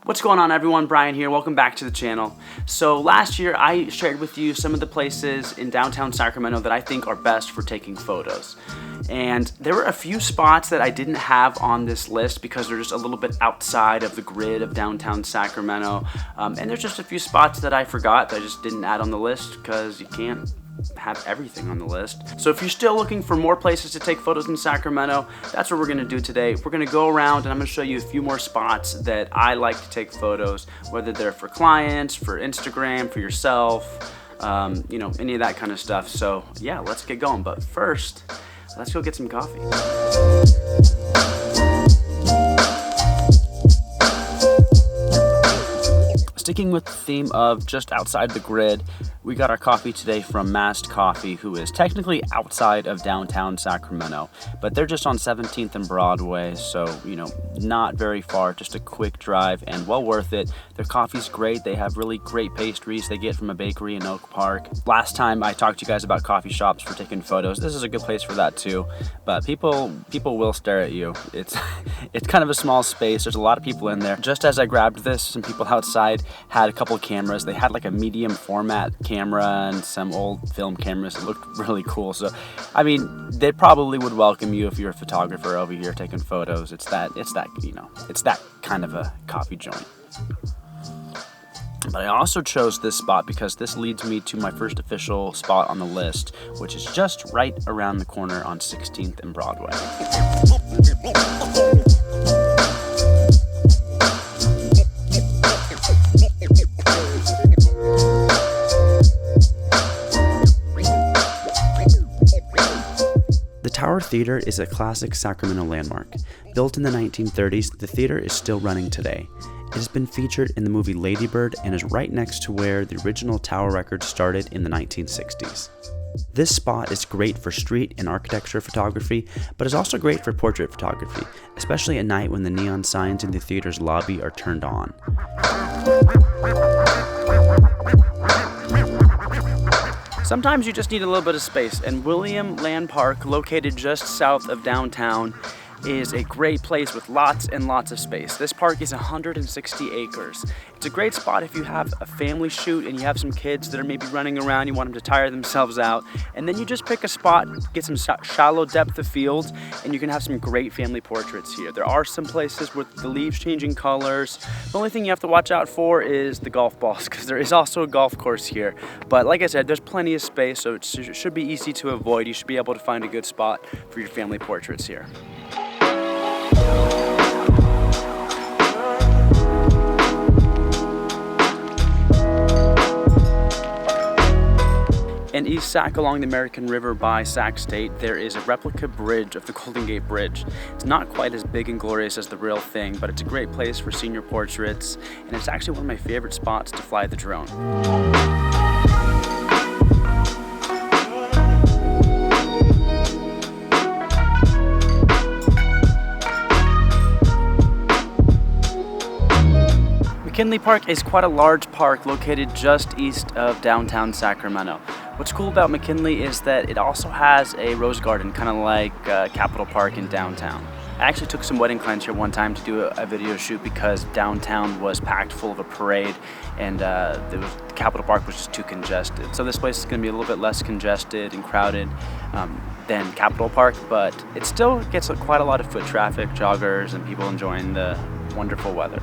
What's going on, everyone? Bryan here. Welcome back to the channel. So last year I shared with you some of the places in downtown Sacramento that I think are best for taking photos. And there were a few spots that I didn't have on this list because they're just a little bit outside of the grid of downtown Sacramento. And there's just a few spots that I forgot that I just didn't add on the list because you can't have everything on the list. So if you're still looking for more places to take photos in Sacramento, that's what we're gonna do today. We're gonna go around and I'm gonna show you a few more spots that I like to take photos, whether they're for clients, for Instagram, for yourself, you know, any of that kind of stuff. So yeah, let's get going. But first, let's go get some coffee. Sticking with the theme of just outside the grid, we got our coffee today from Mast Coffee, who is technically outside of downtown Sacramento, but they're just on 17th and Broadway, so, you know, not very far, just a quick drive and well worth it. Their coffee's great. They have really great pastries they get from a bakery in Oak Park. Last time I talked to you guys about coffee shops for taking photos. This is a good place for that too, but people will stare at you. It's kind of a small space. There's a lot of people in there. Just as I grabbed this, some people outside had a couple cameras. They had like a medium format camera and some old film cameras. It looked really cool. So, I mean, they probably would welcome you if you're a photographer over here taking photos. It's that kind of a coffee joint. But I also chose this spot because this leads me to my first official spot on the list, which is just right around the corner on 16th and Broadway. The Tower Theater is a classic Sacramento landmark. Built in the 1930s, the theater is still running today. It has been featured in the movie Lady Bird and is right next to where the original Tower record started in the 1960s. This spot is great for street and architecture photography, but is also great for portrait photography, especially at night when the neon signs in the theater's lobby are turned on. Sometimes you just need a little bit of space, and William Land Park, located just south of downtown, is a great place with lots and lots of space. This park is 160 acres. It's a great spot if you have a family shoot and you have some kids that are maybe running around, you want them to tire themselves out, and then you just pick a spot, get some shallow depth of field, and you can have some great family portraits here. There are some places with the leaves changing colors. The only thing you have to watch out for is the golf balls, because there is also a golf course here. But like I said, there's plenty of space, so it should be easy to avoid. You should be able to find a good spot for your family portraits here. In East Sac, along the American River by Sac State, there is a replica bridge of the Golden Gate Bridge. It's not quite as big and glorious as the real thing, but it's a great place for senior portraits, and it's actually one of my favorite spots to fly the drone. McKinley Park is quite a large park located just east of downtown Sacramento. What's cool about McKinley is that it also has a rose garden, kind of like Capitol Park in downtown. I actually took some wedding clients here one time to do a video shoot because downtown was packed full of a parade and Capitol Park was just too congested. So this place is going to be a little bit less congested and crowded than Capitol Park, but it still gets quite a lot of foot traffic, joggers, and people enjoying the wonderful weather.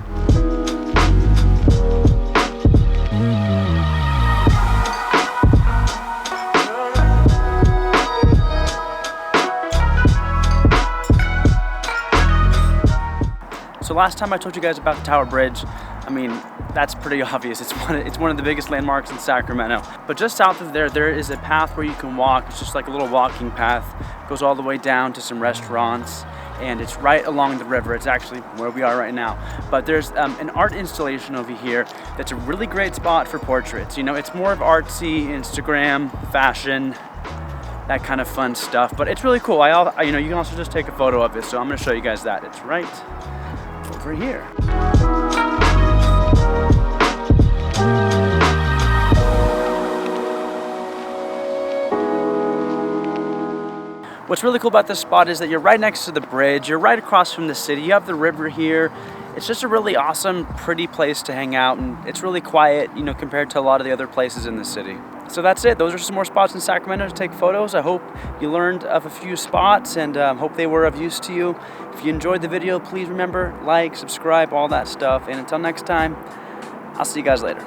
So last time I told you guys about the Tower Bridge, I mean, that's pretty obvious. It's one of the biggest landmarks in Sacramento. But just south of there is a path where you can walk. It's just like a little walking path. It goes all the way down to some restaurants, and it's right along the river. It's actually where we are right now. But there's an art installation over here that's a really great spot for portraits. You know, it's more of artsy, Instagram, fashion, that kind of fun stuff. But it's really cool. You know, you can also just take a photo of it. So I'm going to show you guys that. It's right over here. What's really cool about this spot is that you're right next to the bridge, you're right across from the city, you have the river here, it's just a really awesome, pretty place to hang out, and it's really quiet, you know, compared to a lot of the other places in the city. So that's it. Those are some more spots in Sacramento to take photos. I hope you learned of a few spots, and hope they were of use to you. If you enjoyed the video, please remember, like, subscribe, all that stuff. And until next time, I'll see you guys later.